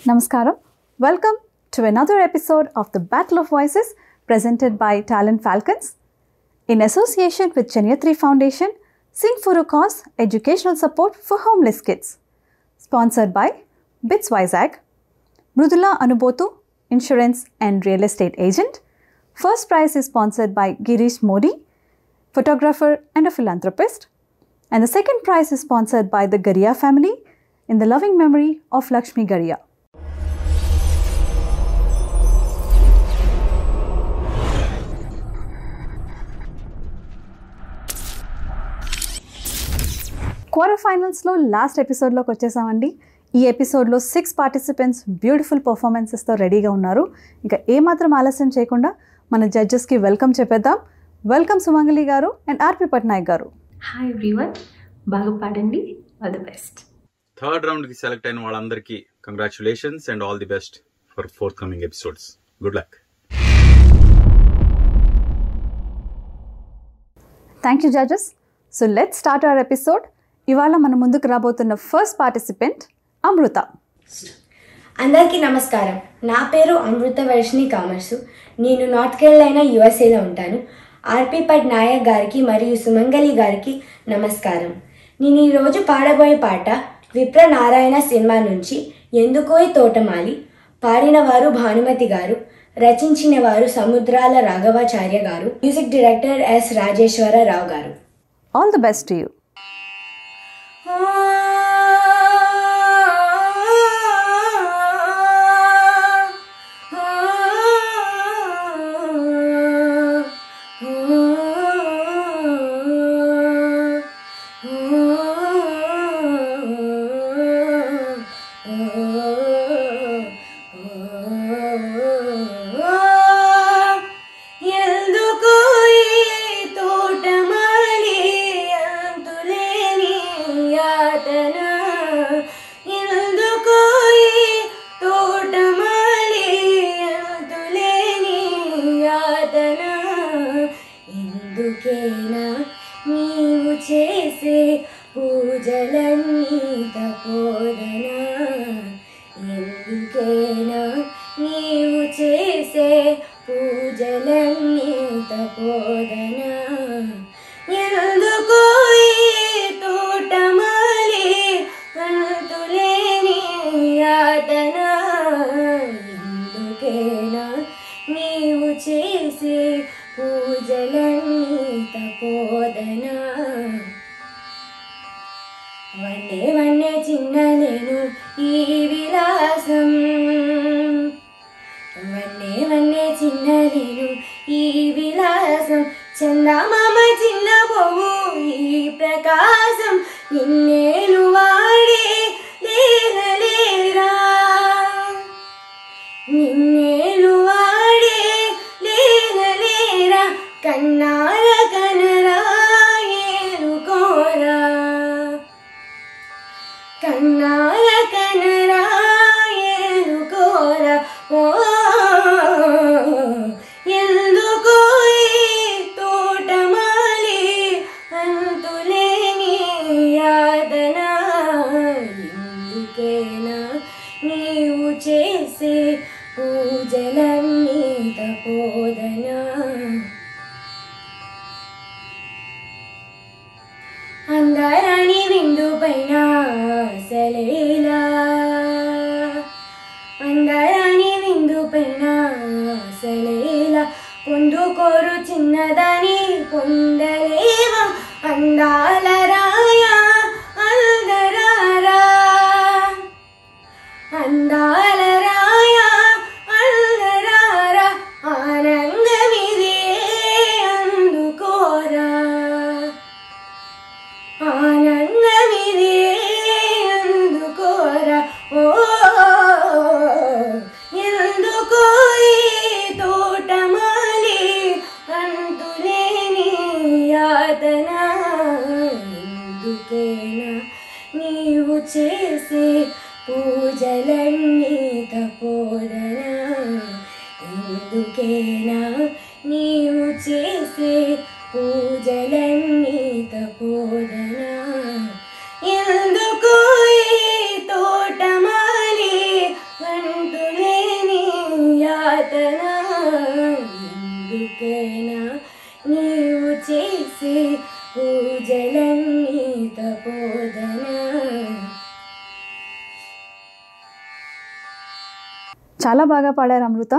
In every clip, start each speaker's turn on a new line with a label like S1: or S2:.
S1: Namaskaram. Welcome to another episode of the Battle of Voices presented by Talent Falcons. In association with Chanyatri Foundation, Sing for a Cause Educational Support for Homeless Kids. Sponsored by BITS Vizag, Mrudula Anubotu, Insurance and Real Estate Agent. First prize is sponsored by Girish Modi, photographer and a philanthropist. And the second prize is sponsored by the Garia family in the loving memory of Lakshmi Garia. Quarter ఫైనల్స్లో last ఎపిసోడ్లోకి వచ్చేసామండి. ఈ ఎపిసోడ్లో 6 participants beautiful పర్ఫార్మెన్సెస్తో రెడీగా ఉన్నారు. ఇంకా ఏమాత్రం ఆలస్యం చేయకుండా మన జడ్జెస్కి వెల్కమ్ చెప్పేద్దాం. వెల్కమ్ సుమంగళి గారు అండ్ ఆర్పి పట్నాయక్ గారు.
S2: హాయ్ ఎవ్రీవన్, బాగా పాడండి. All the best.
S3: థర్డ్ రౌండ్కి సెలెక్ట్ అయిన వాళ్ళందరికీ congratulations and all the best for forthcoming episodes. Good luck.
S1: Thank you judges. So let's start our episode. ఇవాళ మన ముందుకు రాబోతున్న ఫస్ట్ పార్టిసిపెంట్ అమృత.
S4: అందరికీ నమస్కారం. నా పేరు అమృత వర్షిణి కామర్సు. నేను నార్త్ కెరళైనా యుఎస్ఏలో ఉంటాను. ఆర్పి పట్నాయక్ గారికి మరియు సుమంగళి గారికి నమస్కారం. నేను ఈరోజు పాడబోయే పాట విప్ర నారాయణ సినిమా నుంచి ఎందుకోయ్ తోటమాలి. పాడిన వారు భానుమతి గారు, రచించిన వారు సముద్రాల రాఘవాచార్య గారు, మ్యూజిక్ డైరెక్టర్ ఎస్ రాజేశ్వరరావు గారు.
S1: All the best to you.
S4: నీవు చేసే పూజలన్నీ తపోదనా, ఎందుకేనా నీవు చేసే పూజలన్నీ తపోదనా, ఎందుకో ఈ తోటమాలి అంతులేని యాతన, ఎందుకేనా నీవు చేసే పూజలన్నీ తపోదనా. వన్నే వన్నే చిన్న నేను ఈ విలాసం, వన్నే వన్నే చిన్న నేను ఈ విలాసం, చందమామ చిన్న బొమ్ము ఈ ప్రకాశం, నిన్నేను వాడే లేరా, నిన్నేను వాడే లేరా, కన్నార కనరా ఏలుకోరా, కన్నార కనరా ఏలుకోరా. ఓ ఎందుకో ఈ తోటమాలి అంతులేని యాతన, ఎందుకేనా నీవు చేసే పూజలన్నీ తపోదనా. అందరాని విందు పైన సలేలా, అందరాని విందు పైన సలేలా, పొందుకోరు చిన్నదని పొందలేవా, అందాల రాయా అందరారా, అందాల రాయా అందరారా, ఆనందమిదే అందుకోరా, ఆనందమిదే అందుకోరా. ఓ ఎందుకో ఈ తోటమాలి అంతులేని యాతన, ఎందుకేనా నీవు చేసే పూజలన్నీ తపోదనా, ఎందుకేనా నీవు చేసే పూజలన్నీ తపోదనా, ఎందుకో ఈ తోటమాలి
S1: చాలా బాగా పాడారు అమృత.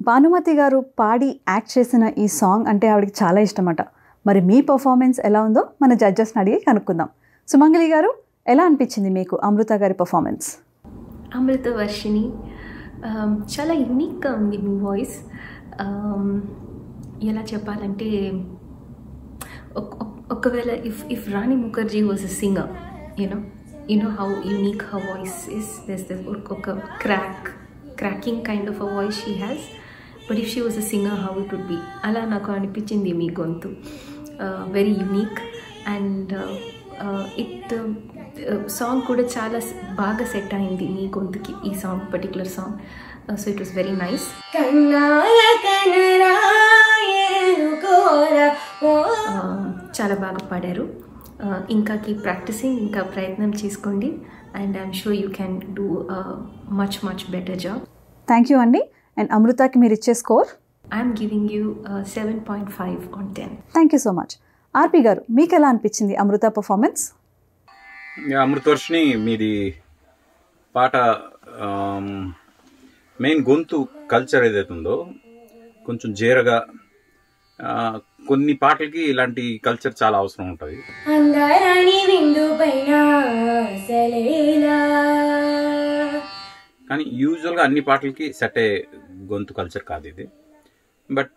S1: భానుమతి గారు పాడి యాక్ట్ చేసిన ఈ సాంగ్ అంటే ఆవిడకి చాలా ఇష్టమట. మరి మీ పర్ఫార్మెన్స్ ఎలా ఉందో మన జడ్జెస్ని అడిగి కనుక్కుందాం. సుమంగళి గారు, ఎలా అనిపించింది మీకు అమృత గారి పర్ఫార్మెన్స్?
S2: అమృత వర్షిని చాలా యూనిక్గా ఉంది మీ వాయిస్. ఎలా చెప్పాలంటే ఒకవేళ if Rani Mukerji was a singer, you know how unique her voice is. There's ఒక cracking kind of a voice she has, but if she was a singer, how it would be. అలా నాకు అనిపించింది మీ గొంతు వెరీ యూనిక్. అండ్ సాంగ్ కూడా చాలా బాగా set అయింది మీ గొంతుకి, ఈ song particular song. So it was very nice. చాలా బాగా పాడారు. ఇంకా కీప్ ప్రాక్టీసింగ్, ఇంకా ప్రయత్నం చేసుకోండి. And I'm sure you can do much better job.
S1: Thank you అండి. అండ్ అమృతకి మీరు ఇచ్చే score?
S2: I'm giving you 7.5 on 10.
S1: Thank you so much. RP garu, మీకు ఎలా అనిపించింది అమృత పర్ఫార్మెన్స్?
S3: అమృతవర్షిని, మీది పాట మెయిన్ గొంతు కల్చర్ ఏదైతే ఉందో కొంచెం జేరగా, కొన్ని పాటలకి ఇలాంటి కల్చర్ చాలా అవసరం ఉంటుంది. కానీ యూజువల్గా అన్ని పాటలకి సెట్ అయ్యే గొంతు కల్చర్ కాదు ఇది. బట్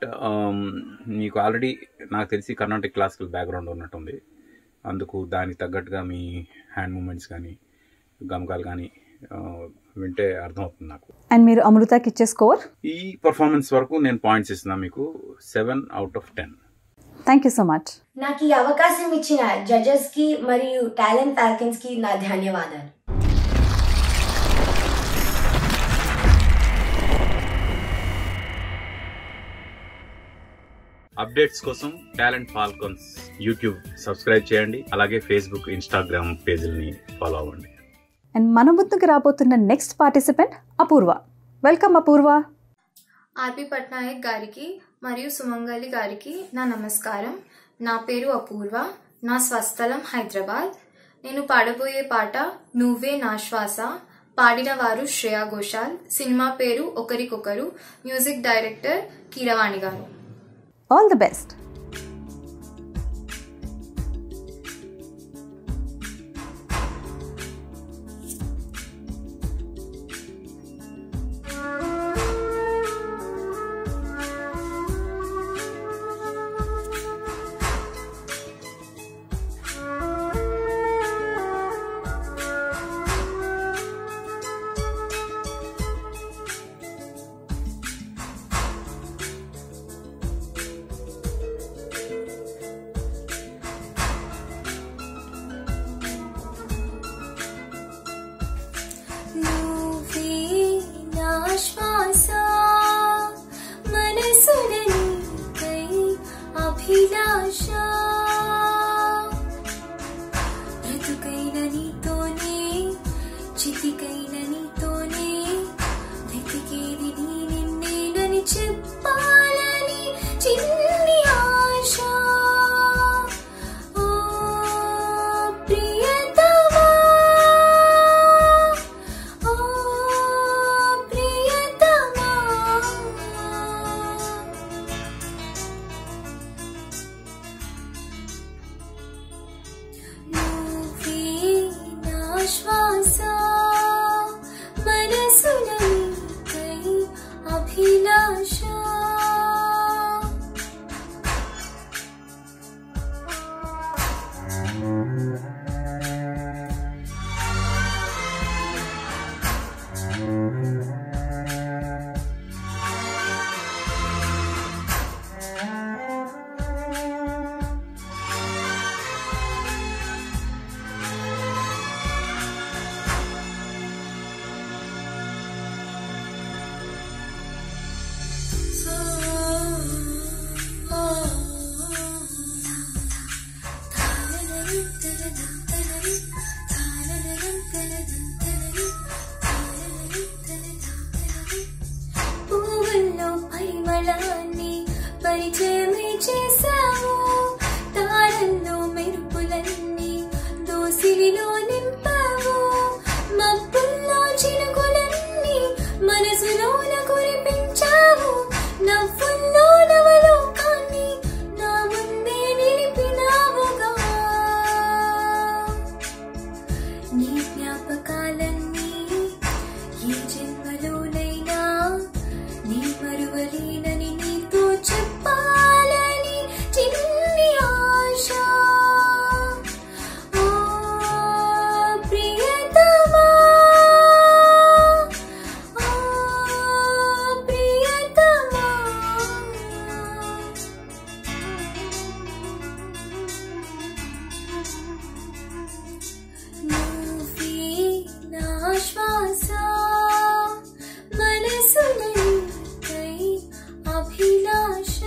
S3: మీకు ఆల్రెడీ నాకు తెలిసి కర్ణాటక క్లాసికల్ బ్యాక్గ్రౌండ్ ఉన్నట్టుంది. అందుకు దానికి తగ్గట్టుగా మీ హ్యాండ్ మూమెంట్స్ కానీ గమకాలు కానీ వింటే అర్థమవుతుంది నాకు.
S1: అండ్ మీరు అమృతకి ఇచ్చే స్కోర్?
S3: ఈ పర్ఫార్మెన్స్ వరకు నేను పాయింట్స్ ఇస్తున్నాను మీకు 7 out of 10.
S1: Thank you so much.
S4: నాకు ఈ అవకాశం ఇచ్చిన జడ్జెస్కి మరియు టాలెంట్ ఫాల్కన్స్కి నా ధన్యవాదాలు.
S3: అప్డేట్స్ కోసం టాలెంట్ ఫాల్కన్స్ యూట్యూబ్ సబ్స్క్రైబ్ చేయండి. అలాగే ఫేస్బుక్, ఇన్స్టాగ్రామ్ పేజీలని ఫాలో అవ్వండి.
S1: అండ్ మన ముందుకు రాబోతున్న నెక్స్ట్ పార్టిసిపెంట్ అపూర్వ. వెల్కమ్ అపూర్వ.
S5: ఆర్పి పట్నాయక్ గారికి మరియు సుమంగళి గారికి నా నమస్కారం. నా పేరు అపూర్వ. నా స్వస్థలం హైదరాబాద్. నేను పాడబోయే పాట నువ్వే నా శ్వాస. పాడిన వారు శ్రేయా ఘోషాల్. సినిమా పేరు ఒకరికొకరు. మ్యూజిక్ డైరెక్టర్ కీరవాణి గారు.
S1: All the best.
S5: శ్వాస నవ్వుల్లో నవలోకాన్ని నా ముందే నిలిపినావుగా. నీ జ్ఞాపకాలన్నీ ఏ జన్మలోనైనా నీ మరువలేనని నీతో చెప్పాలని చిన్ని ఆశ. ఓ ప్రియతమా, ఓ ప్రియతమా. నువ్వే నా శ్వాస, మనసునై అభిలాష.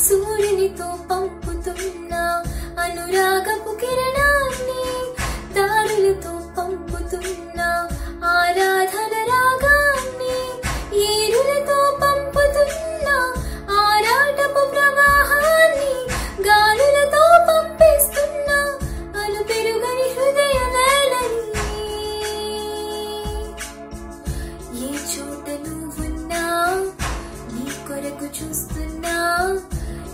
S5: సూర్యునితో పంపుతున్న అనురాగపు కిరణాన్ని, దారులతో పంపుతున్న ఆరాధన రాగాన్ని, ఏరులతో పంపుతున్న ఆరాటపు ప్రవాహాన్ని, గాలులతో పంపిస్తున్న అలు పెరుగని హృదయ వేలని. ఏ చోట నువ్వున్నా నీ కొరకు చూస్తున్నా,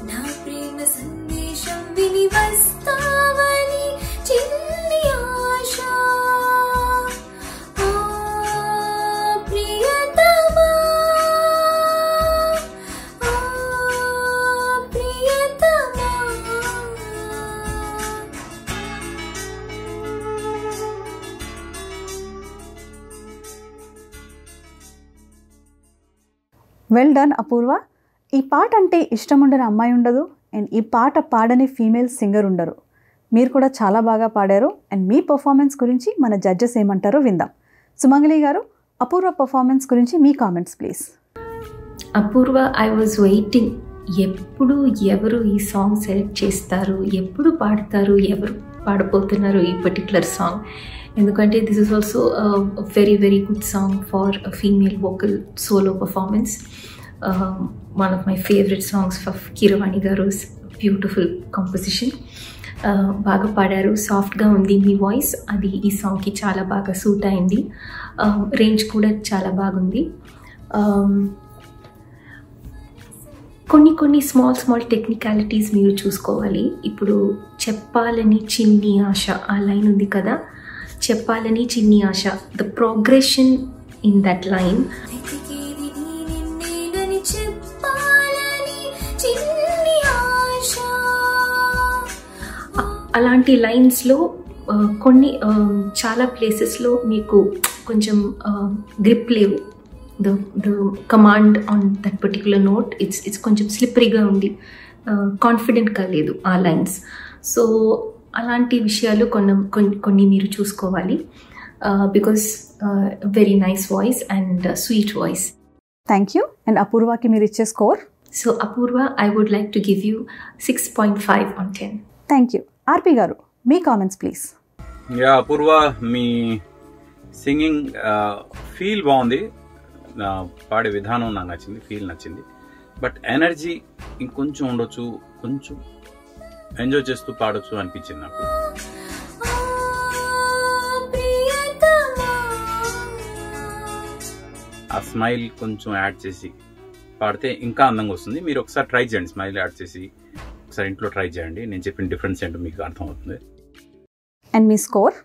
S5: నా ప్రేమ సందేశం విని వస్తావని చిన్ని ఆశ. ఓ ప్రియతమా, ఓ ప్రియతమా.
S1: వెల్ డన్ అపూర్వ. ఈ పాట అంటే ఇష్టం ఉండని అమ్మాయి ఉండదు, అండ్ ఈ పాట పాడని ఫీమేల్ సింగర్ ఉండరు. మీరు కూడా చాలా బాగా పాడారు, అండ్ మీ పర్ఫార్మెన్స్ గురించి మన జడ్జెస్ ఏమంటారో విందాం. సుమంగళి గారు, అపూర్వ పర్ఫార్మెన్స్ గురించి మీ comments please.
S2: Apoorva, I was waiting ఎప్పుడు ఎవరు ఈ సాంగ్ సెలెక్ట్ చేస్తారు, ఎప్పుడు పాడతారు, ఎవరు పాడబోతున్నారు ఈ పర్టికులర్ సాంగ్. ఎందుకంటే this is also very very good song for female vocal solo performance. One of my favourite songs for Keeravani గారుస్ బ్యూటిఫుల్ కంపోజిషన్. బాగా పాడారు, సాఫ్ట్గా ఉంది మీ వాయిస్, అది ఈ సాంగ్కి చాలా బాగా సూట్ అయింది. రేంజ్ కూడా చాలా బాగుంది. కొన్ని స్మాల్ టెక్నికాలిటీస్ మీరు చూసుకోవాలి. ఇప్పుడు చెప్పాలని చిన్ని ఆశ ఆ లైన్ ఉంది కదా, చెప్పాలని చిన్ని ఆశ, the progression in that line, అలాంటి లైన్స్లో కొన్ని చాలా ప్లేసెస్లో మీకు కొంచెం గ్రిప్ లేవు. The command on that particular note it's కొంచెం స్లిప్పరీగా ఉంది, కాన్ఫిడెంట్గా లేదు ఆ లైన్స్. సో అలాంటి విషయాలు కొన్ని మీరు చూసుకోవాలి. Because very nice voice and sweet voice.
S1: Thank you. And అపూర్వకి మీరు ఇచ్చే score?
S2: So Apoorva, I would like to give you 6.5 on 10.
S1: Thank you. RP garu, మీ కామెంట్స్ ప్లీజ్.
S3: యా అపూర్వ, మీ సింగింగ్ ఫీల్ బాగుంది, పాడే విధానం నాకు నచ్చింది, ఫీల్ నచ్చింది. బట్ ఎనర్జీ ఇంకొంచెం ఉండొచ్చు, కొంచెం ఎంజాయ్ చేస్తూ పాడొచ్చు అనిపించింది నాకు. ఆ స్మైల్ కొంచెం యాడ్ చేసి పాడితే ఇంకా అందంగా వస్తుంది. మీరు ఒకసారి ట్రై చేయండి, స్మైల్ యాడ్ చేసి ఒకసారి ఇంట్లో ట్రై చేయండి. నేను చెప్పిన డిఫరెన్స్ ఏంటో మీకు అర్థమవుతుంది.
S1: అండ్ మీ స్కోర్?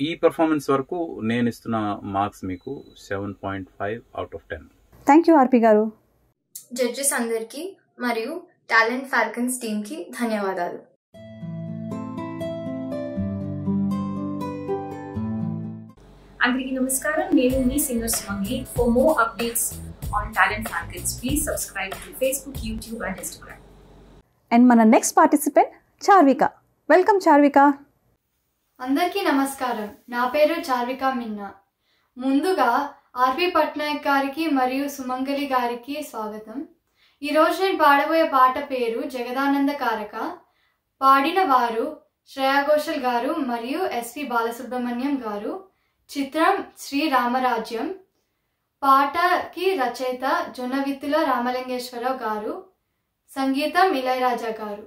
S3: ఈ పర్ఫార్మెన్స్ వరకు నేను ఇస్తున్న మార్క్స్ మీకు 7.5 out of 10.
S1: Thank you RP గారు.
S5: జడ్జెస్ అందరికీ మరియు టాలెంట్ ఫాల్కన్స్ టీమ్కి ధన్యవాదాలు.
S6: అందరికీ నమస్కారం, నేను మీ singer Sumangali. For more updates on Talent Falcons please subscribe to Facebook, YouTube and Instagram.
S1: And మన next participant Charvika. Welcome Charvika.
S7: అందరికీ నమస్కారం, నా పేరు చార్విక మిన్నా. ముందుగా ఆర్పి పట్నాయక్ గారికి మరియు సుమంగలి గారికి స్వాగతం. ఈరోజు నేను పాడబోయే పాట పేరు జగదానంద కారక. పాడిన వారు శ్రేయా ఘోషల్ గారు మరియు ఎస్పి బాలసుబ్రహ్మణ్యం గారు. చిత్రం శ్రీరామరాజ్యం. పాటకి రచయిత జొన్నవిత్తుల రామలింగేశ్వరరావు గారు. సంగీతం ఇళయరాజా గారు.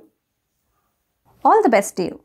S1: All the best to you.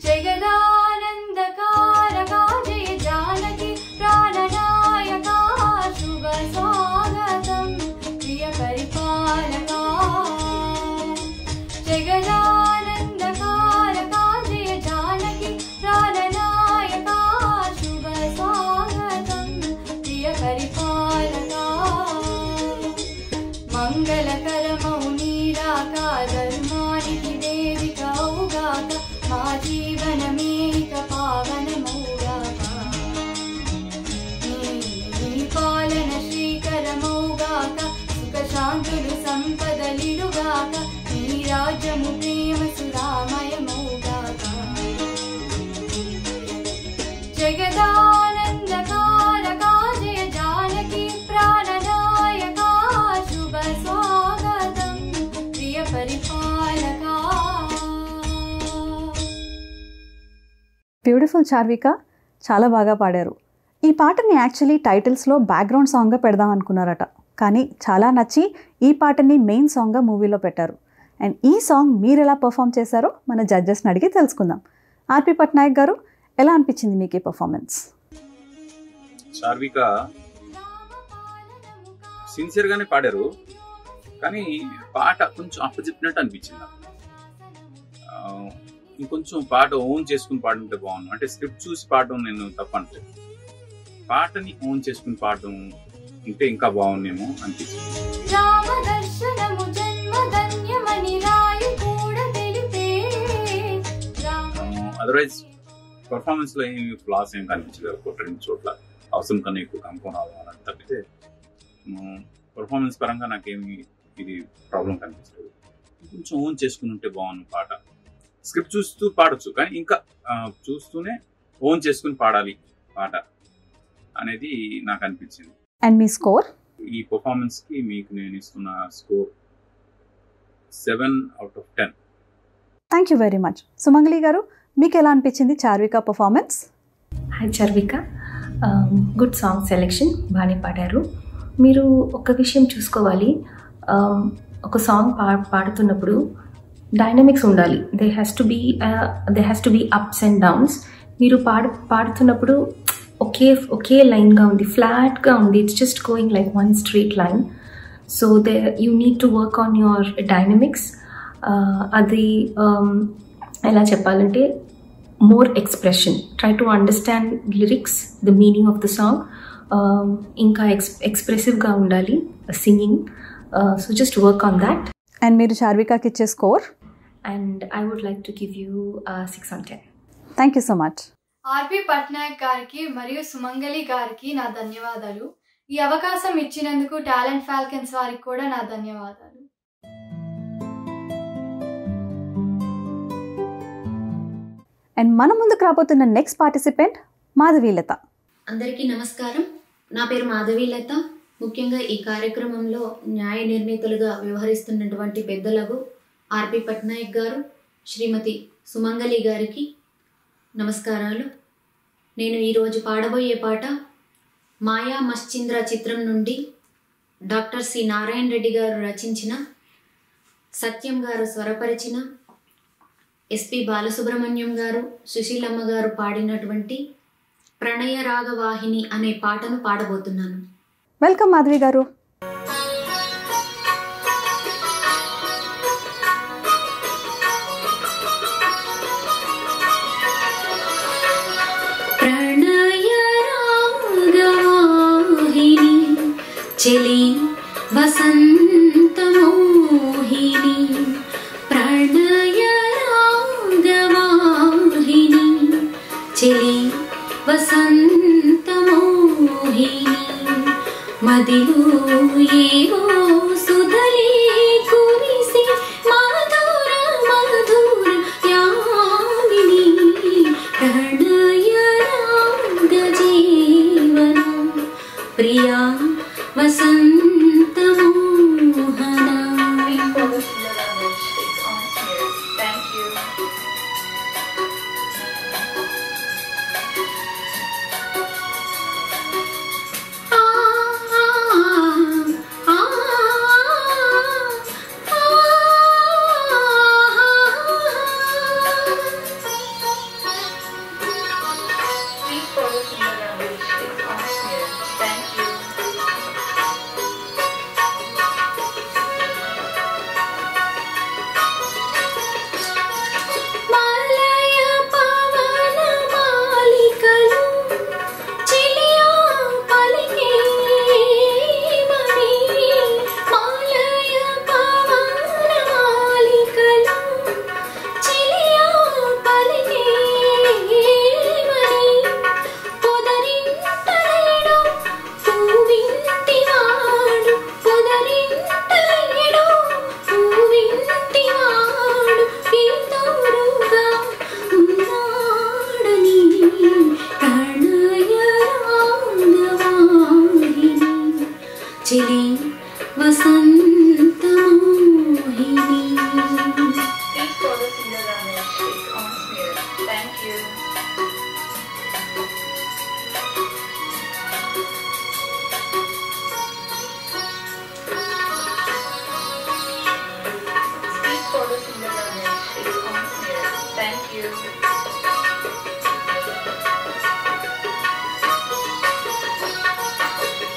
S7: జగదానంద అవుగాక ధర్మానికి వేదిక అవుగాక మా జీవనమే ఇక పావనమౌగాక నీ పాలన శ్రీకరమౌగాక సుఖ శాంతులు సంపదలిడుగాక నీ రాజ్యము ప్రేమ సురామయమౌగాక జగదానందకారకా జయ జానకి ప్రాణనాయకా శుభ స్వాగతం ప్రియ పరిపాలకా.
S1: బ్యూటిఫుల్ చార్విక, చాలా బాగా పాడారు. ఈ పాటని యాక్చువల్లీ టైటిల్స్లో బ్యాక్గ్రౌండ్ సాంగ్గా పెడదాం అనుకున్నారట, కానీ చాలా నచ్చి ఈ పాటని మెయిన్ సాంగ్గా మూవీలో పెట్టారు. అండ్ ఈ సాంగ్ మీరు ఎలా పర్ఫామ్ చేశారో మన జడ్జెస్ని అడిగి తెలుసుకుందాం. ఆర్పి పట్నాయక్ గారు, ఎలా అనిపించింది మీకు ఈ పర్ఫార్మెన్స్?
S3: చార్విక సిన్సియర్గానే పాడారు, కానీ పాట కొంచెం అప్పచెప్పినట్టు అనిపించింది నాకు. ఇంకొంచెం పాట ఓన్ చేసుకుని పాడుంటే బాగుంది. అంటే స్క్రిప్ట్ చూసి పాడడం నేను తప్పంటే, పాటని ఓన్ చేసుకుని పాడడం ఉంటే ఇంకా బాగుందేమో అనిపించింది. అదర్వైజ్ పర్ఫార్మెన్స్ లో ఏమి ఫ్లాస్ ఏం కనిపించలేదు. ఒక 2 చోట్ల అవసరం కన్నా ఎక్కువ కనుక్కొని రావాలని తప్పితే పర్ఫార్మెన్స్ పరంగా నాకేమి ఇది ప్రాబ్లం కనిపించలేదు. కొంచెం ఓన్ చేసుకుని ఉంటే బాగుంది పాట. స్క్రిప్ట్ చూస్తూ పాడొచ్చు, కానీ ఇంకా చూస్తూనే ఓన్ చేసుకుని పాడాలి పాట అనేది నాకు అనిపించింది.
S1: అండ్ మీ స్కోర్?
S3: ఈ పర్ఫార్మెన్స్ కి మీకు నేను ఇస్తున్న score 7/10.
S1: Thank you very much. Sumangali garu, మీకు ఎలా అనిపించింది Charvika performance?
S2: Hi Charvika, good song selection, బాగానే పాడారు. మీరు ఒక విషయం చూసుకోవాలి, ఒక సాంగ్ పాడుతున్నప్పుడు డైనమిక్స్ ఉండాలి. They has to be ups and downs. మీరు పాడుతున్నప్పుడు ఒకే లైన్గా ఉంది, ఫ్లాట్గా ఉంది. It's just going like one straight line. So you need to work on your dynamics. అది ఎలా చెప్పాలంటే more expression. Try to understand lyrics, the meaning of the song. ఇంకా ఎక్స్ప్రెసివ్గా ఉండాలి singing. So just work on that.
S1: And మీరు చార్వికాకి ఇచ్చే score?
S2: And I would like to give you 6/10.
S1: Thank you so much.
S7: RP Patnaik గారికి మరియు సుమంగళి గారికి నా ధన్యవాదాలు. ఈ అవకాశం ఇచ్చినందుకు టాలెంట్ ఫాల్కన్స్ వారికి కూడా నా ధన్యవాదాలు.
S1: అండ్ మన ముందుకు రాబోతున్న నెక్స్ట్ పార్టిసిపెంట్ మాధవీలత.
S8: అందరికీ నమస్కారం. నా పేరు మాధవీలత. ముఖ్యంగా ఈ కార్యక్రమంలో న్యాయ నిర్ణేతలుగా వ్యవహరిస్తున్నటువంటి పెద్దలకు ఆర్పి పట్నాయక్ గారు, శ్రీమతి సుమంగళి గారికి నమస్కారాలు. నేను ఈరోజు పాడబోయే పాట మాయా మశ్చింద్ర చిత్రం నుండి డాక్టర్ సి నారాయణ రెడ్డి గారు రచించిన, సత్యం గారు స్వరపరిచిన, ఎస్పి బాలసుబ్రహ్మణ్యం గారు, సుశీలమ్మ గారు పాడినటువంటి ప్రణయ రాగవాహిని అనే పాటను పాడబోతున్నాను.
S1: వెల్కమ్ మాధవి గారు.
S8: ప్రణయ రాగవాహిని చెలి వసంత మోహిని, ప్రణయ రాగవాహిని చెలి వసంత మోహిని, మదిలో ఏవో సుధలే కురిసి మధుర మధుర యామిని, ప్రణయ రాగ జీవనం ప్రియా వసంత మోహన.
S6: is on here. Thank you.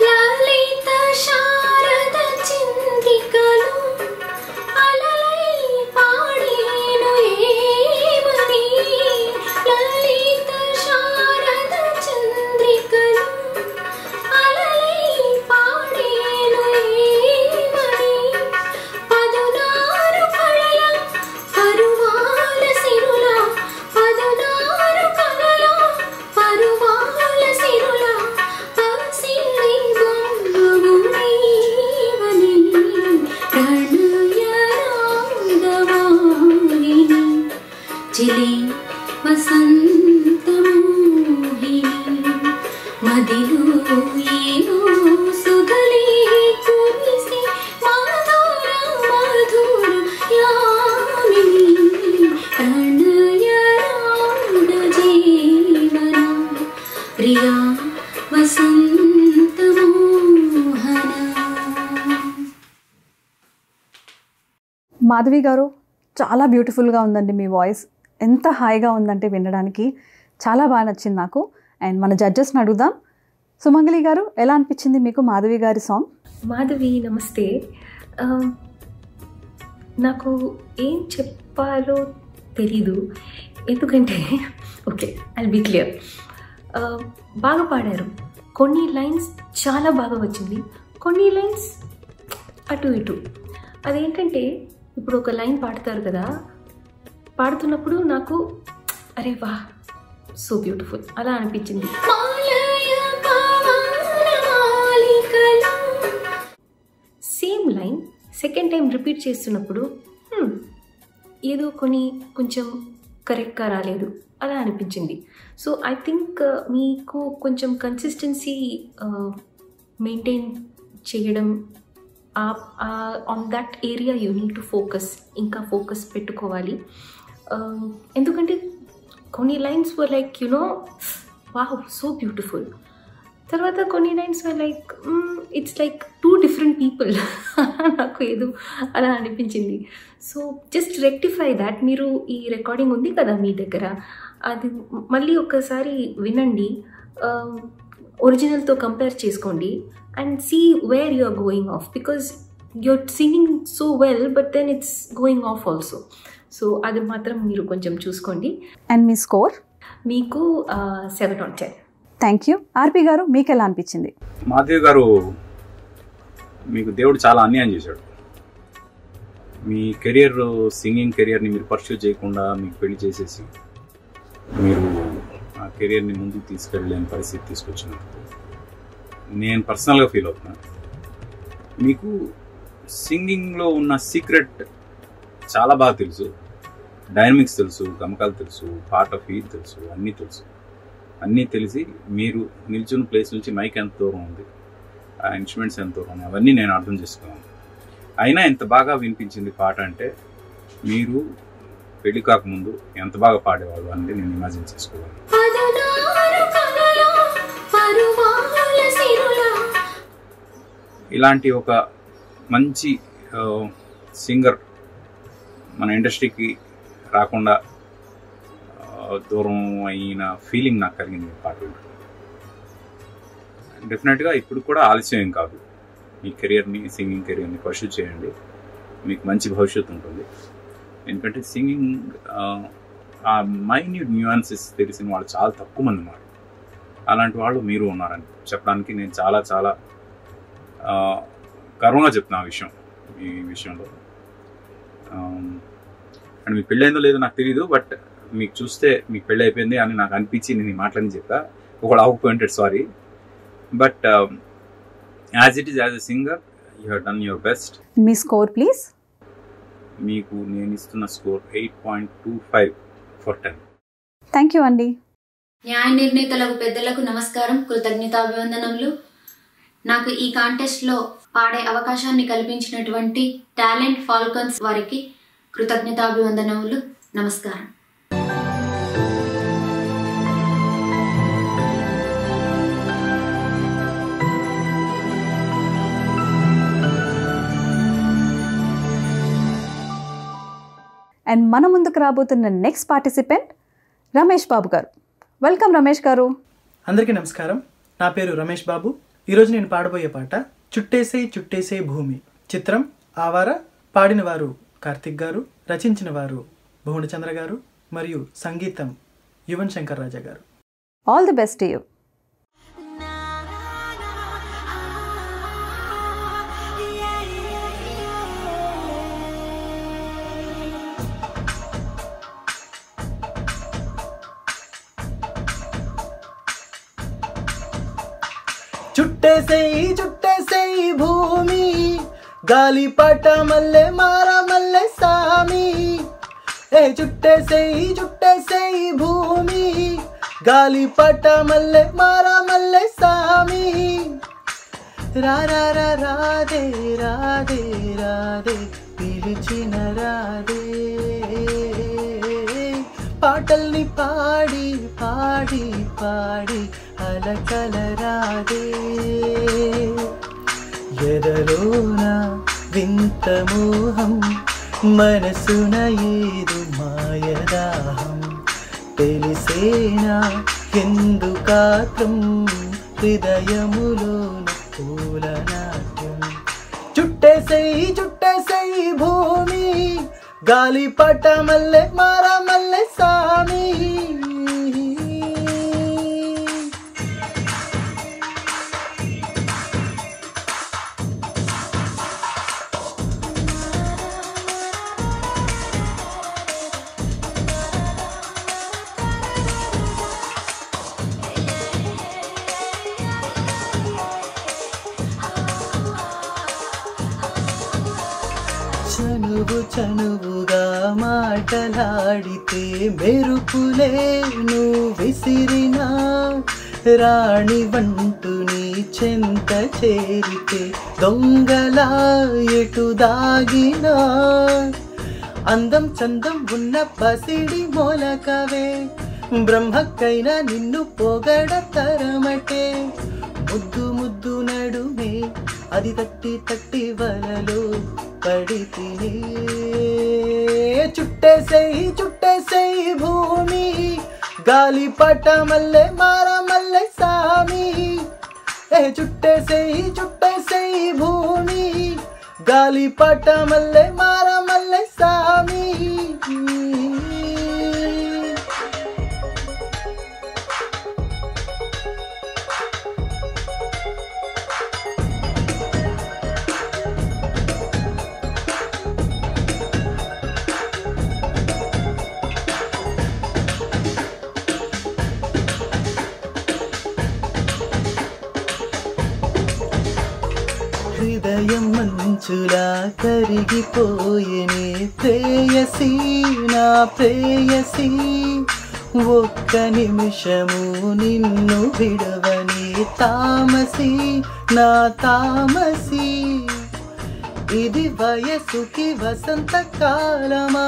S8: లలిత శారద చిందికలు అలలై పాడేను ఏమని లలిత శారద చంద్రికలు అలలై పాడేను ఏమని పదునారు కళల పరువాల సిరుల పదునారు కళల పరువాల సిరుల పసిలి బొమ్మవు నీవని ప్రణయ రాగవాహిని చిలి వసంతమోహిని మదిలో ఏవో సుధలే కురిసి మధుర మధుర యామిని ప్రణయ రాగ జీవన ప్రియా వసంతమోహన.
S1: మాధవి గారు, చాలా బ్యూటిఫుల్గా ఉందండి మీ వాయిస్. ఎంత హాయిగా ఉందంటే వినడానికి చాలా బాగా నచ్చింది నాకు. అండ్ మన జడ్జెస్ని అడుగుదాం. సుమంగళి గారు, ఎలా అనిపించింది మీకు మాధవి గారి సాంగ్?
S2: మాధవి నమస్తే. నాకు ఏం చెప్పాలో తెలీదు, ఎందుకంటే ఓకే ఐ బీ క్లియర్. బాగా పాడారు. కొన్ని లైన్స్ చాలా బాగా వచ్చింది, కొన్ని లైన్స్ అటు ఇటు. అదేంటంటే ఇప్పుడు ఒక లైన్ పాడతారు కదా, పాడుతున్నప్పుడు నాకు అరే వా సో బ్యూటిఫుల్ అలా అనిపించింది. Same line second time repeat చేస్తున్నప్పుడు ఏదో కొంచెం కరెక్ట్గా రాలేదు అలా అనిపించింది. సో ఐ థింక్ మీకు కొంచెం కన్సిస్టెన్సీ మెయింటైన్ చేయడం, on that area you need to focus, ఇంకా ఫోకస్ పెట్టుకోవాలి. ఎందుకంటే కొన్ని lines were like you know wow so beautiful, తర్వాత కొన్ని lines were like it's like two different people నాకు ఏదో అలా అనిపించింది. So just rectify that. మీరు ఈ రికార్డింగ్ ఉంది కదా మీ దగ్గర, అది మళ్ళీ ఒకసారి వినండి, ఒరిజినల్తో కంపేర్ చేసుకోండి and see where you are going off, because you're singing so well but then it's going off also. So అది మాత్రం మీరు కొంచెం చూసుకోండి.
S1: అండ్ మీ స్కోర్?
S2: మీకు 7 on 10.
S1: Thank you. RP garu, మీకు ఎలా అనిపించింది?
S3: మాధవి గారు, మీకు దేవుడు చాలా అన్యాయం చేశాడు. మీ కెరియర్, సింగింగ్ కెరియర్ని మీరు పర్స్యూ చేయకుండా మీకు పెళ్లి చేసేసి మీరు ఆ కెరియర్ని ముందుకు తీసుకెళ్ళలేని పరిస్థితి తీసుకొచ్చినందుకు నేను పర్సనల్గా ఫీల్ అవుతున్నాను. మీకు సింగింగ్లో ఉన్న సీక్రెట్ చాలా బాగా తెలుసు, డైనమిక్స్ తెలుసు, గమకాలు తెలుసు, పార్ట్ ఆఫ్ ఫీల్ తెలుసు, అన్నీ తెలుసు. అన్నీ తెలిసి మీరు నిల్చున్న ప్లేస్ నుంచి మైక్ ఎంత దూరం ఉంది, ఆ ఇన్స్ట్రుమెంట్స్ ఎంత దూరం ఉన్నాయి, అవన్నీ నేను అర్థం చేసుకున్నాను. అయినా ఎంత బాగా వినిపించింది పాట అంటే, మీరు పెళ్లి కాకముందు ఎంత బాగా పాడేవాళ్ళు అంటే నేను ఇమాజిన్ చేసుకోవాలి. ఇలాంటి ఒక మంచి సింగర్ మన ఇండస్ట్రీకి రాకుండా దూరం అయిన ఫీలింగ్ నాకు కలిగింది పాటలు. డెఫినెట్గా ఇప్పుడు కూడా ఆలస్యం ఏం కాదు. మీ కెరియర్ని, సింగింగ్ కెరియర్ని పర్స్యూ చేయండి, మీకు మంచి భవిష్యత్తు ఉంటుంది. ఎందుకంటే సింగింగ్ ఆ మైన్యూట్ న్యూయాన్సెస్ తెలిసిన వాళ్ళు చాలా తక్కువ మంది ఉన్నారు. అలాంటి వాళ్ళు మీరు ఉన్నారని చెప్పడానికి నేను చాలా చాలా గర్వంగా చెప్తున్నా ఈ విషయంలో. అండ్ మీకు పెళ్ళి అయిందో లేదో నాకు తెలియదు, బట్ మీకు చూస్తే మీకు పెళ్ళి అయిపోయింది అని నాకు అనిపించి నేను మాట్లాడి చెప్పా. ఒకళ్ళు అవ్వకపోయింటాడు, sorry. But as it is, as a singer you have done your best.
S1: మీ స్కోర్ ప్లీజ్?
S3: మీకు నేను ఇస్తున్న స్కోర్ 8.25 for 10.
S1: థ్యాంక్ యూ అండి.
S8: న్యాయ నిర్ణేతలకు పెద్దలకు నమస్కారం, కృతజ్ఞతాభివందనములు. నాకు ఈ కాంటెస్ట్లో పాడే అవకాశాన్ని కల్పించినటువంటి టాలెంట్ ఫాల్కన్స్ వారికి కృతజ్ఞతాభివందనములు. నమస్కారం.
S1: అండ్ మన ముందుకు రాబోతున్న నెక్స్ట్ పార్టిసిపెంట్ రమేష్ బాబు గారు. వెల్కమ్ రమేష్ గారు.
S9: అందరికీ నమస్కారం. నా పేరు రమేష్ బాబు. ఈరోజు నేను పాడబోయే పాట చుట్టేసే చుట్టేసే భూమి. చిత్రం ఆవార. పాడిన వారు కార్తిక్ గారు, రచించిన వారు భువనచంద్ర గారు మరియు సంగీతం Yuvan Shankar Raja garu.
S1: All the best to you.
S9: చుట్టేసేయి చుట్టేసేయి భూమి, గాలిపట మల్లె మార మల్లె సామి. చుట్టేసేయి చుట్టేసేయి భూమి, గాలిపట మల్లె మార మల్లె సామి. రారా రాధే రాధే రాధే పిలిచిన రాధే, పాటల్ని పాడి పాడి పాడి అలకల రాధే. ఎదలోన వింత మోహం, మనసున ఏదు మాయదాహం. తెలిసేనా ఎందుకాత్రం, హృదయములోన పూల నాట్యం. చుట్టేసేయి చుట్టేసేయి భూమి, గాలిపట మల్లె మార మల్లె సామి. చనువు చనువుగా మాటలాడితే మెరుపులే నువ్వు విసిరినా, రాణి వంటు నీ చెంత చేరితే దొంగలా ఎటు దాగినా. అందం చందం ఉన్న పసిడి మొలకవే, బ్రహ్మకైనా నిన్ను పొగడ తరమటే. ముద్దు ముద్దు నడుమే అది తట్టి తట్టి వలలో పడి తినే. చుట్టేసేయి చుట్టేసేయి భూమి, గాలిపట మల్లె మార మల్లె సామి. చుట్టేసేయి చుట్టేసేయి భూమి, గాలిపట మల్లె మార మల్లె సామి. హృదయం మంచులా కరిగిపోయేనే ప్రేయసి నా ప్రేయసి. ఒక్క నిమిషము నిన్ను విడవని తామసి నా తామసి. ఇది వయసుకి వసంత కాలమా,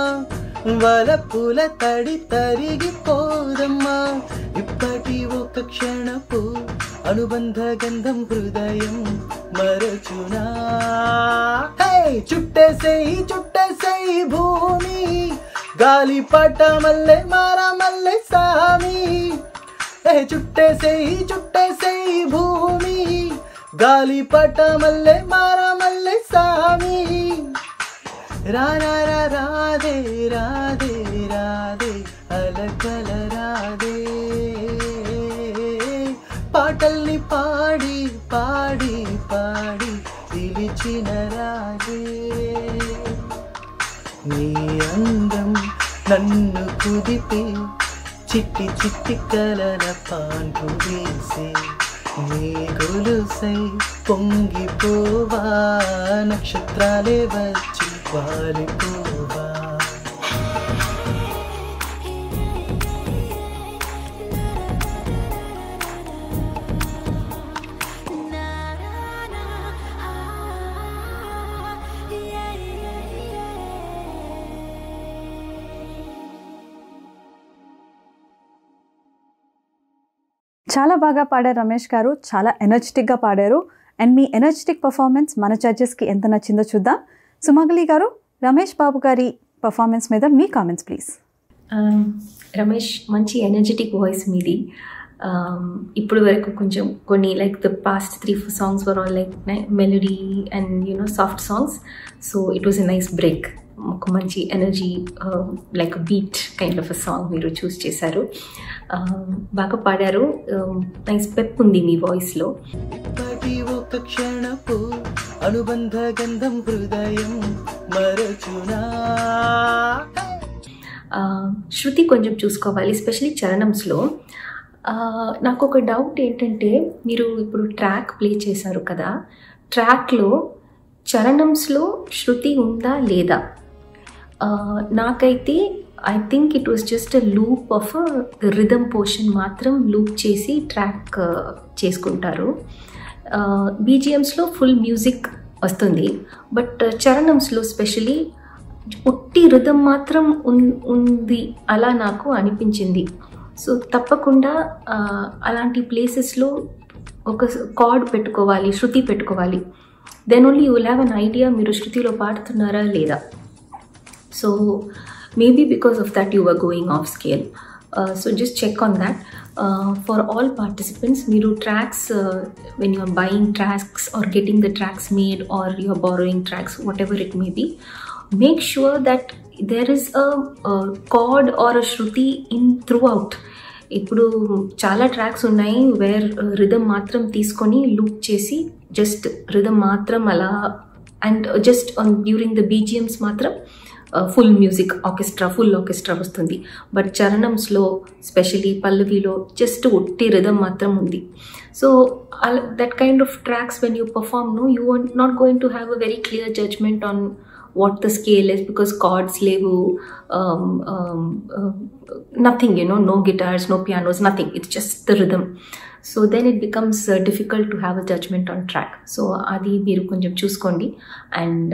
S9: వలపుల తడి తరిగిపోదమ్మా. ఇప్పటి ఒక క్షణపు అనుబంధ గంధం హృదయం మరచునా. చుట్టేసేయి చుట్టేసేయి భూమి, గాలిపట మల్లె మార మల్లె సామి. చుట్టేసేయి చుట్టేసేయి భూమి, గాలిపట మల్లె మార మల్లె సామి. రారా రాధే రాధే రాధే అలకల రాధే, పాటల్ని పాడి పాడి పాడి పిలిచిన రాధే. నీ అందం నన్ను కుదిపి చిట్టి చిట్టి కలల పాన్పు వేసే. నీ గొలుసై పొంగిపోవా, నక్షత్రాలే వచ్చి వాలిపోవా.
S1: చాలా బాగా పాడారు రమేష్ గారు. చాలా ఎనర్జెటిక్గా పాడారు. అండ్ మీ ఎనర్జెటిక్ పర్ఫార్మెన్స్ మన జడ్జెస్కి ఎంత నచ్చిందో చూద్దాం. సుమంగళి గారు, రమేష్ బాబు గారి పర్ఫార్మెన్స్ మీద మీ కామెంట్స్ ప్లీజ్.
S2: రమేష్, మంచి ఎనర్జెటిక్ వాయిస్ మీది. ఇప్పుడు వరకు కొంచెం కొన్ని like the past 3-4 songs were all like melody and soft songs. So it was a nice break. ఒక మంచి energy like beat kind of a song మీరు చూస్ చేశారు. బాగా పాడారు. నైస్ పెప్ ఉంది మీ వాయిస్లో. అనుబంధ గంధం హృదయం మరచునా. శృతి కొంచెం చూసుకోవాలి, ఎస్పెషలీ చరణంస్లో. నాకు ఒక డౌట్ ఏంటంటే, మీరు ఇప్పుడు ట్రాక్ ప్లే చేశారు కదా, ట్రాక్లో చరణంస్లో శృతి ఉందా లేదా? నాకైతే I think it was just a loop of the rhythm portion మాత్రం లూప్ చేసి ట్రాక్ చేసుకుంటారు. బీజిఎమ్స్లో ఫుల్ మ్యూజిక్ వస్తుంది, బట్ చరణంస్లో స్పెషలీ ఉట్టి రిథమ్ మాత్రం ఉంది అలా నాకు అనిపించింది. సో తప్పకుండా అలాంటి ప్లేసెస్లో ఒక కార్డ్ పెట్టుకోవాలి, శృతి పెట్టుకోవాలి. Then only you will have an idea మీరు శృతిలో పాడుతున్నారా లేదా. So maybe because of that you are going off scale. So just check on that. For all participants, మీరు tracks when you are buying tracks or getting the tracks made or you are borrowing tracks, whatever it may be, make sure that there is a chord or a shruti in throughout. ఇప్పుడు చాలా tracks ఉన్నాయి wear rhythm మాత్రం తీసుకొని loop చేసి just rhythm మాత్రం అలా and just during the BGMs మాత్రం full music full orchestra వస్తుంది. బట్ చరణంస్లో స్పెషలీ పల్లవిలో జస్ట్ ఒట్టి రిథమ్ మాత్రం ఉంది. So that kind of tracks when you perform, you are not going to have a very clear judgement on what the scale is, because chords levu, nothing, no guitars, no pianos, nothing, it's just the rhythm. So then it becomes difficult to have a judgment on track. So adi meeru konjam chuskondi and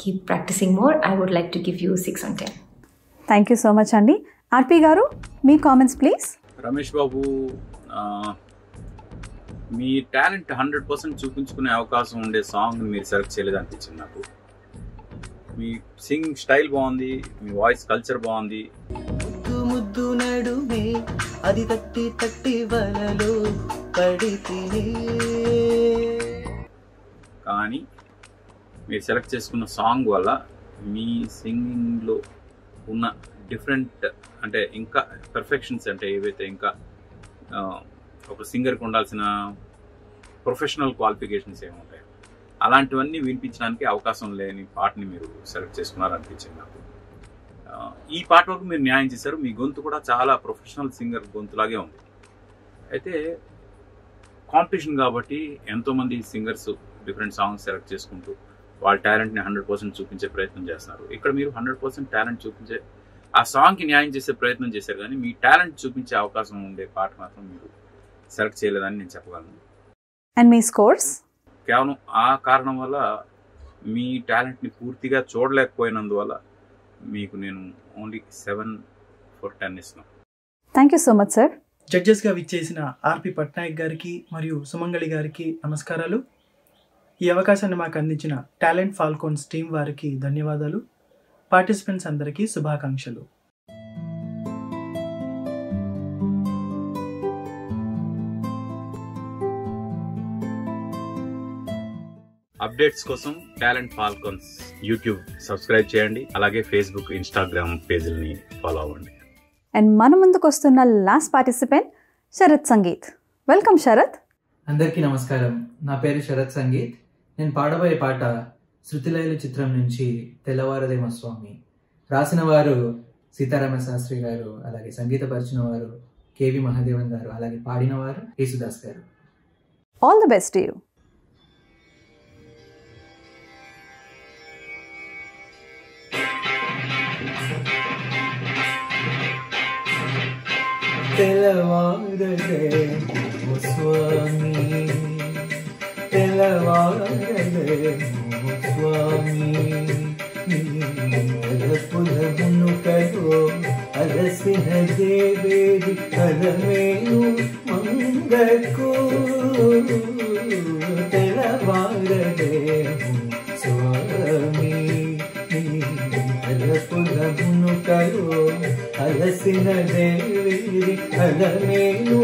S2: keep practicing more. I would like to give you 6 on 10.
S1: Thank you so much andi. RP garu, me comments please.
S3: Ramesh Babu, me talent 100% చూపించుకునే అవకాశం ఉండే song మీరు select చేయలేదు అనిపించింది నాకు. మీ singing style బాగుంది, మీ voice culture బాగుంది. ముద్దు నడుమే అది తట్టి తట్టి వలలో పడితినే, కానీ మీరు సెలెక్ట్ చేసుకున్న సాంగ్ వల్ల మీ సింగింగ్లో ఉన్న డిఫరెంట్ అంటే ఇంకా పర్ఫెక్షన్స్ అంటే ఏవైతే ఇంకా ఒక సింగర్కి ఉండాల్సిన ప్రొఫెషనల్ క్వాలిఫికేషన్స్ ఏముంటాయి అలాంటివన్నీ వినిపించడానికి అవకాశం లేని పాటని మీరు సెలెక్ట్ చేసుకున్నారు అనిపించింది నాకు. ఈ పాట వరకు మీరు న్యాయం చేశారు. మీ గొంతు కూడా చాలా ప్రొఫెషనల్ సింగర్ గొంతులాగే ఉంది. అయితే కాంపిటీషన్ కాబట్టి ఎంతోమంది సింగర్స్ డిఫరెంట్ సాంగ్స్ సెలెక్ట్ చేసుకుంటూ వాళ్ళ టాలెంట్ని 100% చూపించే ప్రయత్నం చేస్తున్నారు. ఇక్కడ మీరు 100% టాలెంట్ చూపించే ఆ సాంగ్కి న్యాయం చేసే ప్రయత్నం చేశారు, కానీ మీ టాలెంట్ చూపించే అవకాశం ఉండే పాట మాత్రం మీరు సెలెక్ట్ చేయలేదని నేను చెప్పగలను.
S1: And me scores?
S3: కేవలం ఆ కారణం వల్ల మీ టాలెంట్ని పూర్తిగా చూడలేకపోయినందువల్ల మీకు నేను ఓన్లీ 7/10 ఇస్తున్నాను.
S1: Thank you so much sir.
S9: జడ్జెస్గా విచ్చేసిన ఆర్పి పట్నాయక్ గారికి మరియు సుమంగళి గారికి నమస్కారాలు. ఈ అవకాశాన్ని మాకు అందించిన టాలెంట్ ఫాల్కోన్స్ టీం వారికి ధన్యవాదాలు. పార్టిసిపెంట్స్ అందరికీ శుభాకాంక్షలు.
S3: అప్డేట్స్ కోసం టాలెంట్ ఫాల్కోన్స్ యూట్యూబ్ సబ్స్క్రైబ్ చేయండి, అలాగే ఫేస్బుక్, ఇన్స్టాగ్రామ్ పేజీలని ఫాలో అవ్వండి.
S1: అండ్ మన ముందుకు వస్తున్న last participant Sharath Sangeeth. Welcome Sharath.
S10: అందరికీ నమస్కారం. నా పేరు శరత్ సంగీత్. నేను పాడబోయే పాట శృతిలయలు చిత్రం నుంచి తెల్లవారదేమ స్వామి. రాసిన వారు సీతారామ శాస్త్రి గారు, అలాగే సంగీతపరిచిన వారు కేవి మహాదేవన్ గారు, అలాగే పాడిన వారు Yesudas garu.
S1: All the best to you.
S11: తెల్లవారదేమో స్వామి, తెల్లవారదేమో స్వామి, అలపులమును కదో అలసిన దేవేది అలమేను మంగకు. తెల్లవారదేమో స్వామి, కులమునుకలో అలసిన దేవిరి అలమేలు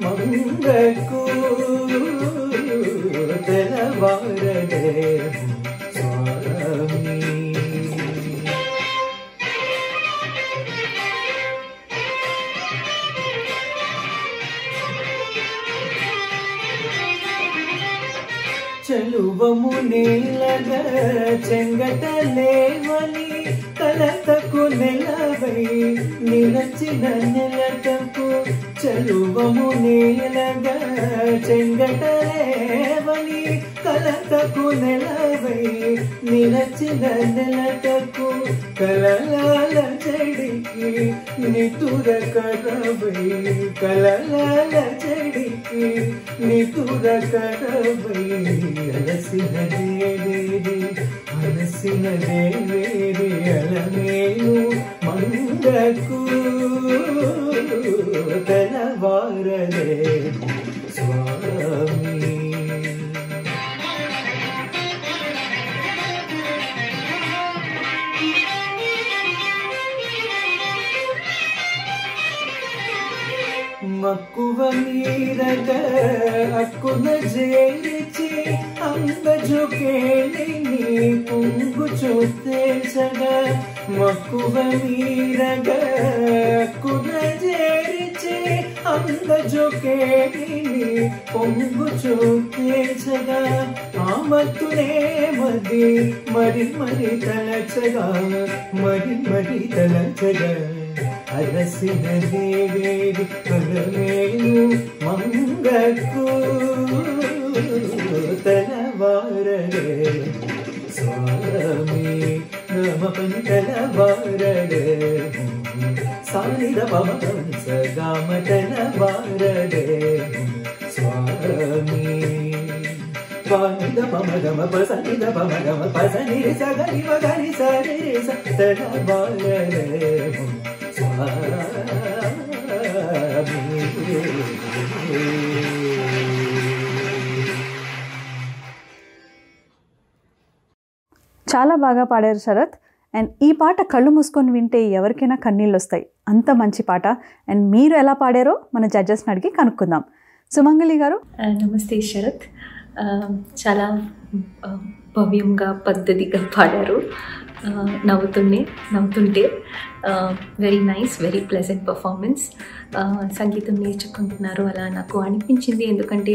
S11: మంగకు తెలవారదే స్వామి. చలువము నీలగా చెంగటలేవని కలతకు నెలవై నిలచిన నెలటకు చలువము నీలగా చెంగటలేవని కలతకు నెలవై నిలచిన నెలటకు కలలాల చెడికి నితుర కరవై కలలాల చెడికి నితుర కరవై అలసిన దేవేరి అలసిన దేవేరి అలమేలు మంగకు తెలవారదే స్వామి. మక్కువ మీరగ అక్కున చేరిచి అంగజుకేళి నీ పొంగు చూతేసగా మక్కువ మీరగ అక్కున చేరిచి అంగజుకేళి నీ పొంగు చూతేసగా ఆమత్తునే మది మరి మరి తలచగా మరి మరి తలచగా అలసిన దేవేరి అలమేలు మంగకు తెలవారదే స్వామి. నమపని తెలవారదే సానిద పమపం సగామ తెలవారదే స్వామి. పానిద పమగమ పసనిద పమగమ పసని సగరి మగరి సరి తెలవారదే
S1: చాలా బాగా పాడారు శరత్. అండ్ ఈ పాట కళ్ళు మూసుకొని వింటే ఎవరికైనా కన్నీళ్ళు వస్తాయి, అంత మంచి పాట. అండ్ మీరు ఎలా పాడారో మన జడ్జెస్ని అడిగి కనుక్కుందాం. సుమంగళి గారు.
S2: నమస్తే శరత్, చాలా భవ్యంగా పద్ధతిగా పాడారు. నవ్వుతుంటే very nice, very pleasant performance. సంగీతం నేర్చుకుంటున్నారు అలా నాకు అనిపించింది, ఎందుకంటే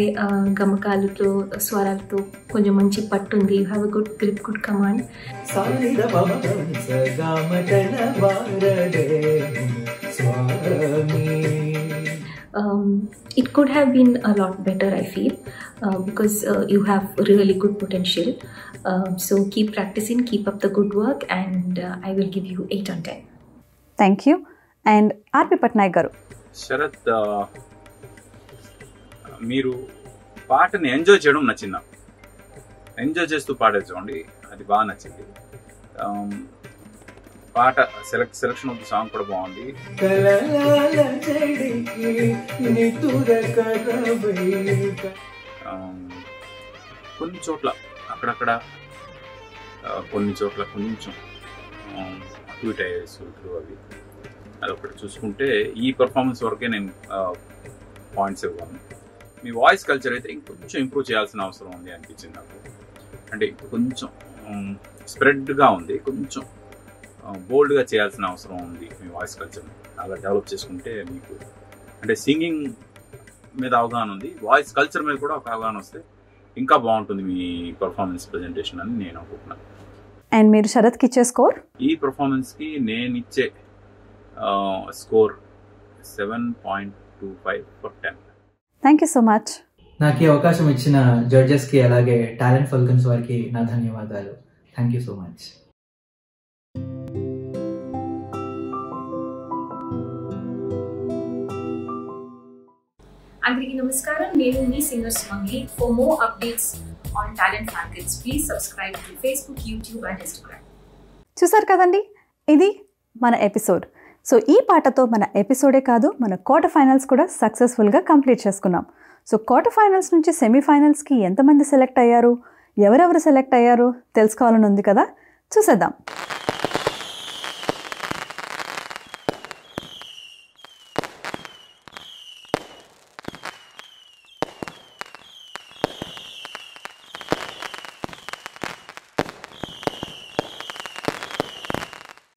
S2: గమకాలతో స్వరాలతో కొంచెం మంచి పట్టుంది. You have a good grip, good command. It could have been a lot better, I feel, because you have really good potential. So keep practicing, keep up the good work, and I will give you 8 on 10.
S1: Thank you. And R.P. Patnaik garu.
S3: Sharath, మీరు పాటని enjoy చేయడం నచ్చింది నాకు. Enjoy చేస్తూ పాడే చూడండి, అది బాగా నచ్చింది. పాట సెలక్షన్ ఆఫ్ ది సాంగ్ కూడా బాగుంది. కొన్ని చోట్ల అక్కడక్కడ, కొన్ని చోట్ల కొంచెం అటు ఇటు అయ్యే సూట్లు అవి, అదొకటి చూసుకుంటే ఈ పర్ఫార్మెన్స్ వరకే నేను పాయింట్స్ ఇవ్వను. మీ వాయిస్ కల్చర్ అయితే ఇంకొంచెం ఇంప్రూవ్ చేయాల్సిన అవసరం ఉంది అనిపించింది నాకు. అంటే కొంచెం స్ప్రెడ్గా ఉంది, కొంచెం బోల్డ్గా చేయాల్సిన అవసరం ఉంది మీ వాయిస్ కల్చర్ని. అలా డెవలప్ చేసుకుంటే మీకు అంటే సింగింగ్ మీద అవగాహన ఉంది, వాయిస్ కల్చర్ మీద కూడా ఒక అవగాహన వస్తే ఇంకా బాగుంటుంది మీ పర్ఫార్మెన్స్ ప్రజెంటేషన్ అని నేను అనుకుంటున్నాను.
S1: అండ్ మీరు శరత్కి ఇచ్చే స్కోర్?
S3: ఈ పర్ఫార్మెన్స్కి నేను ఇచ్చే score 7.25/10.
S1: Thank you so much.
S10: నాకు ఈ అవకాశం ఇచ్చిన జడ్జెస్కి అలాగే టాలెంట్ ఫాల్కన్స్ వారికి నా ధన్యవాదాలు. Thank you so much.
S6: అందరికీ నమస్కారం, నేను మీ singer Sumangi. For more updates on Talent Falcons please subscribe to Facebook, YouTube and Instagram.
S1: చూసారు కదండి, ఇది మన ఎపిసోడ్. సో ఈ పాటతో మన ఎపిసోడే కాదు, మన క్వార్టర్ ఫైనల్స్ కూడా సక్సెస్ఫుల్గా కంప్లీట్ చేసుకున్నాం. సో క్వార్టర్ ఫైనల్స్ నుంచి సెమీఫైనల్స్కి ఎంతమంది సెలెక్ట్ అయ్యారు, ఎవరెవరు సెలెక్ట్ అయ్యారు తెలుసుకోవాలని ఉంది కదా, చూసేద్దాం.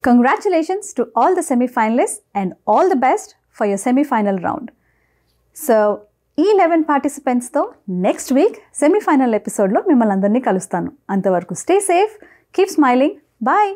S1: Congratulations to all the semi-finalists and all the best for your semi-final round. So, ఈ 11 పార్టిసిపెంట్స్తో నెక్స్ట్ వీక్ సెమీఫైనల్ ఎపిసోడ్లో మిమ్మల్ని అందరినీ కలుస్తాను. అంతవరకు stay safe, keep smiling, bye.